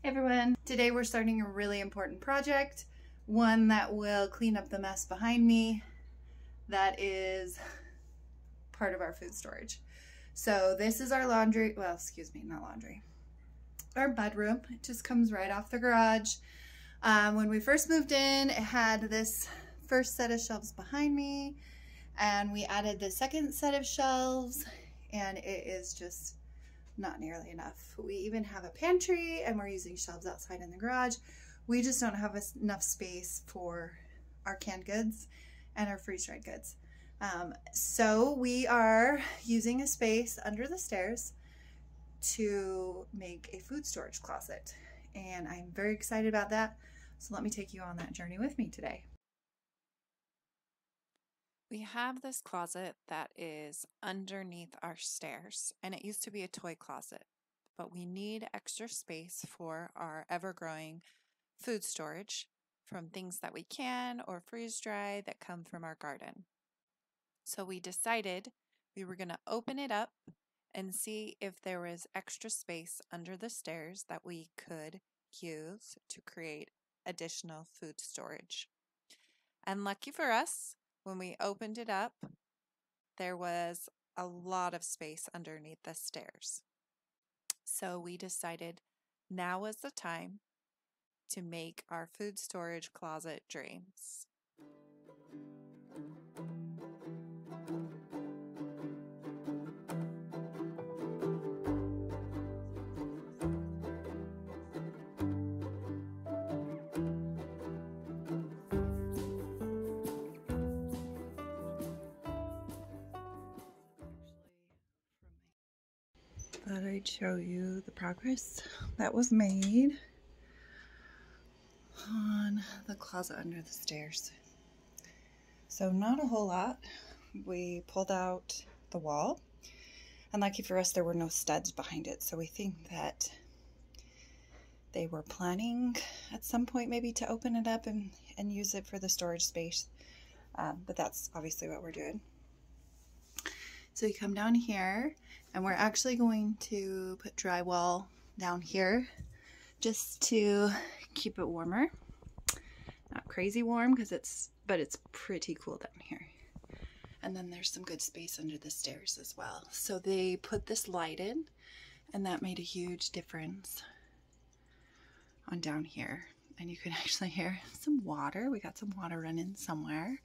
Hey everyone, today we're starting a really important project, one that will clean up the mess behind me that is part of our food storage. So this is our laundry, well excuse me, not laundry, our mudroom. It just comes right off the garage. When we first moved in, it had this first set of shelves behind me, and we added the second set of shelves, and it is just not nearly enough. We even have a pantry and we're using shelves outside in the garage. We just don't have enough space for our canned goods and our freeze-dried goods. So we are using a space under the stairs to make a food storage closet. And I'm very excited about that. So let me take you on that journey with me today. We have this closet that is underneath our stairs, and it used to be a toy closet, but we need extra space for our ever-growing food storage from things that we can or freeze dry that come from our garden. So we decided we were going to open it up and see if there was extra space under the stairs that we could use to create additional food storage. And lucky for us, when we opened it up, there was a lot of space underneath the stairs. So we decided now was the time to make our food storage closet dreams. Thought I'd show you the progress that was made on the closet under the stairs. So not a whole lot. We pulled out the wall, and lucky for us there were no studs behind it, so we think that they were planning at some point maybe to open it up and use it for the storage space, but that's obviously what we're doing. So you come down here, and we're actually going to put drywall down here just to keep it warmer. Not crazy warm but it's pretty cool down here. And then there's some good space under the stairs as well. So they put this light in, and that made a huge difference on down here. And you can actually hear some water. We got some water running somewhere.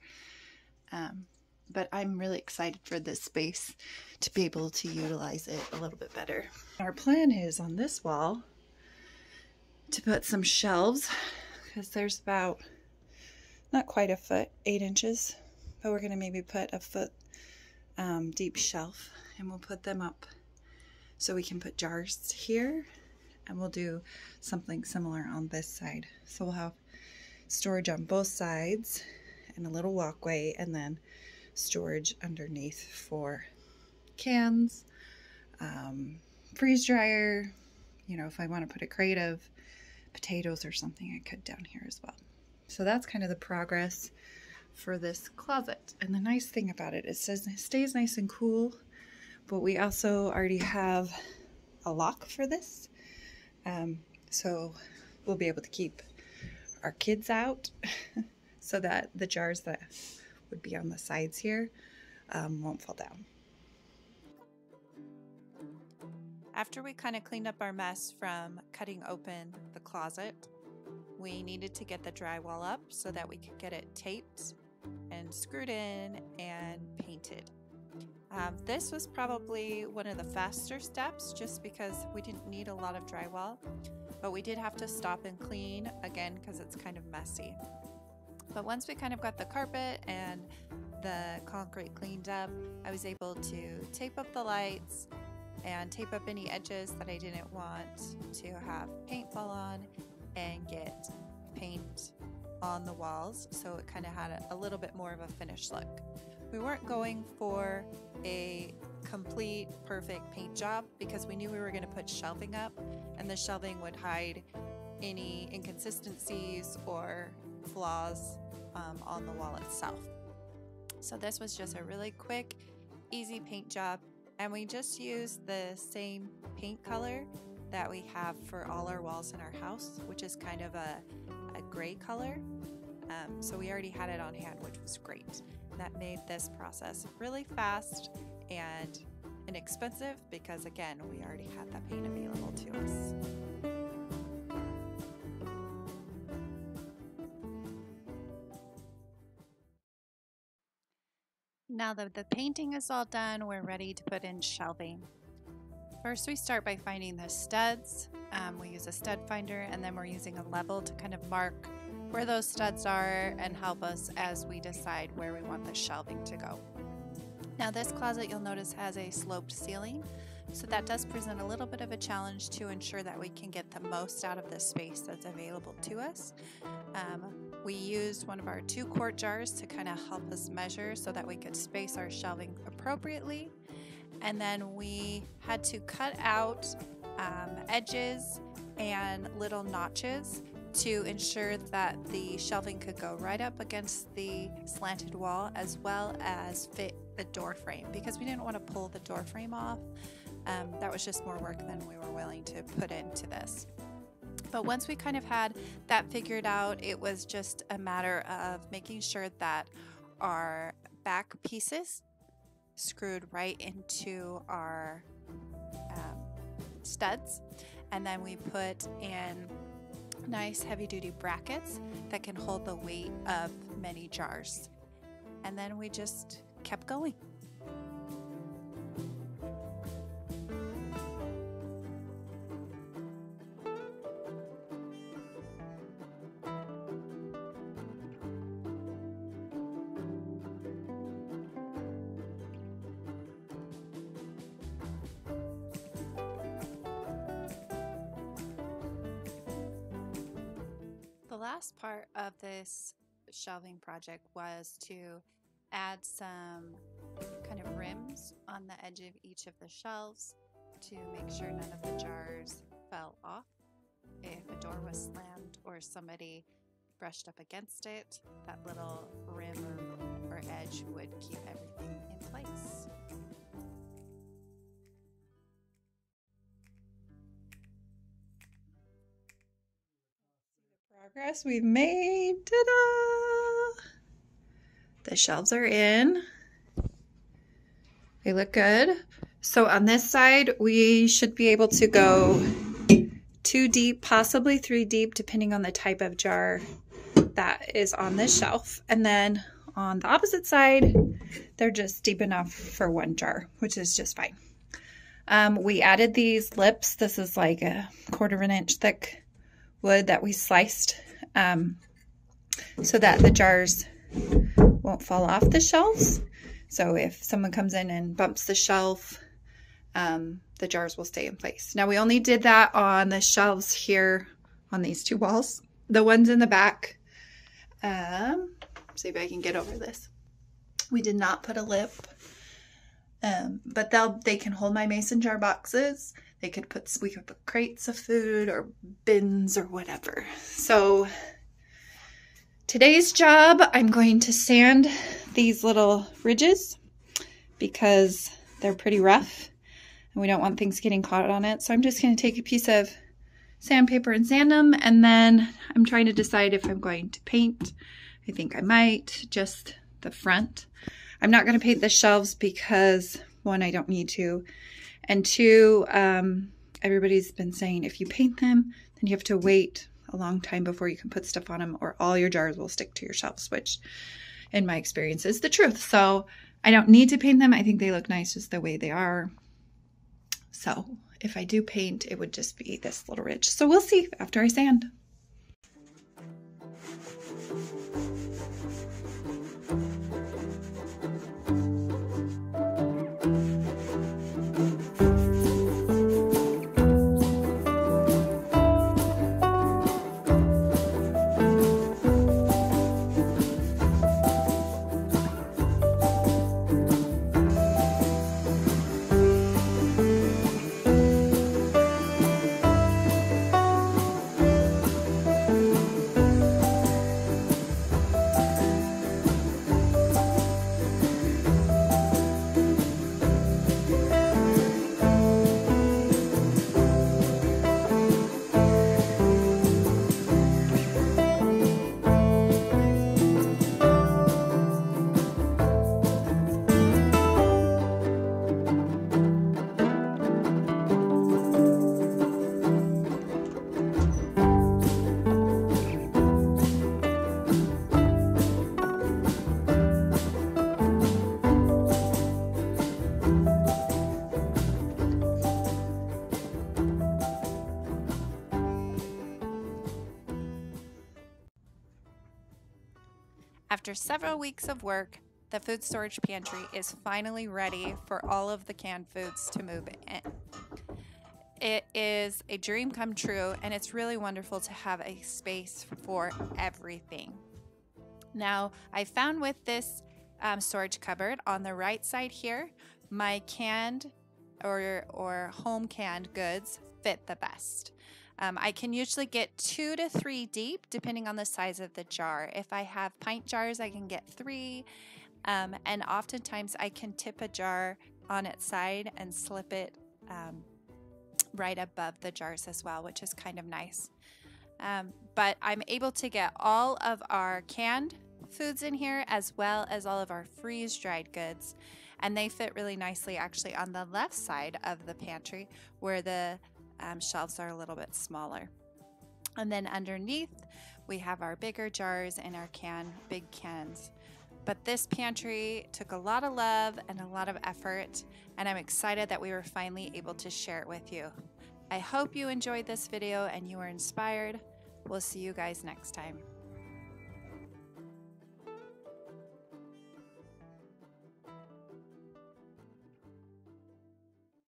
But I'm really excited for this space to be able to utilize it a little bit better. Our plan is on this wall to put some shelves, because there's about, not quite a foot, 8 inches, but we're going to maybe put a foot deep shelf, and we'll put them up so we can put jars here, and we'll do something similar on this side. So we'll have storage on both sides and a little walkway, and then storage underneath for cans, freeze dryer, if I want to put a crate of potatoes or something, I could down here as well. So that's kind of the progress for this closet. And the nice thing about it, it stays nice and cool, but we also already have a lock for this. So we'll be able to keep our kids out so that the jars that would be on the sides here won't fall down. After we kind of cleaned up our mess from cutting open the closet, we needed to get the drywall up so that we could get it taped and screwed in and painted. This was probably one of the faster steps just because we didn't need a lot of drywall, but we did have to stop and clean again because it's kind of messy. But once we kind of got the carpet and the concrete cleaned up, I was able to tape up the lights and tape up any edges that I didn't want to have paint fall on, and get paint on the walls so it kind of had a little bit more of a finished look. We weren't going for a complete perfect paint job because we knew we were going to put shelving up, and the shelving would hide any inconsistencies or flaws on the wall itself. So this was just a really quick, easy paint job, and we just used the same paint color that we have for all our walls in our house, which is kind of a gray color. So we already had it on hand, which was great. That made this process really fast and inexpensive because, again, we already had that paint available to us. Now that the painting is all done, we're ready to put in shelving. First, we start by finding the studs. We use a stud finder, and then we're using a level to kind of mark where those studs are and help us as we decide where we want the shelving to go. Now this closet, you'll notice, has a sloped ceiling, so that does present a little bit of a challenge to ensure that we can get the most out of the space that's available to us. We used one of our 2-quart jars to kind of help us measure so that we could space our shelving appropriately. And then we had to cut out edges and little notches to ensure that the shelving could go right up against the slanted wall as well as fit the door frame, because we didn't want to pull the door frame off. That was just more work than we were willing to put into this. But once we kind of had that figured out, it was just a matter of making sure that our back pieces screwed right into our studs, and then we put in nice heavy-duty brackets that can hold the weight of many jars, and then we just kept going. The last part of this shelving project was to add some kind of rims on the edge of each of the shelves to make sure none of the jars fell off. If a door was slammed or somebody brushed up against it, that little rim or edge would keep everything in place. Progress we've made. Ta-da! The shelves are in. They look good. So on this side, we should be able to go 2 deep, possibly 3 deep, depending on the type of jar that is on this shelf. And then on the opposite side, they're just deep enough for 1 jar, which is just fine. We added these lips. This is like a 1/4 inch thick wood that we sliced so that the jars won't fall off the shelves. So if someone comes in and bumps the shelf, the jars will stay in place. Now we only did that on the shelves here on these 2 walls. The ones in the back, see if I can get over this. We did not put a lip, but they can hold my mason jar boxes. We could put crates of food or bins or whatever. So today's job, I'm going to sand these little ridges because they're pretty rough and we don't want things getting caught on it. So I'm just going to take a piece of sandpaper and sand them, and then I'm trying to decide if I'm going to paint. I think I might, just the front. I'm not going to paint the shelves because 1, I don't need to. And 2, everybody's been saying if you paint them, then you have to wait a long time before you can put stuff on them or all your jars will stick to your shelves, which in my experience is the truth. So I don't need to paint them. I think they look nice just the way they are. So if I do paint, it would just be this little ridge. So we'll see after I sand. After several weeks of work, the food storage pantry is finally ready for all of the canned foods to move in. It is a dream come true, and it's really wonderful to have a space for everything. Now, I found with this storage cupboard on the right side here, my canned or home canned goods fit the best. I can usually get 2 to 3 deep depending on the size of the jar. If I have pint jars, I can get 3, and oftentimes I can tip a jar on its side and slip it right above the jars as well, which is kind of nice. But I'm able to get all of our canned foods in here as well as all of our freeze-dried goods, and they fit really nicely actually on the left side of the pantry where the shelves are a little bit smaller. And then underneath we have our bigger jars and our big cans. But this pantry took a lot of love and a lot of effort, and I'm excited that we were finally able to share it with you. I hope you enjoyed this video and you were inspired. We'll see you guys next time.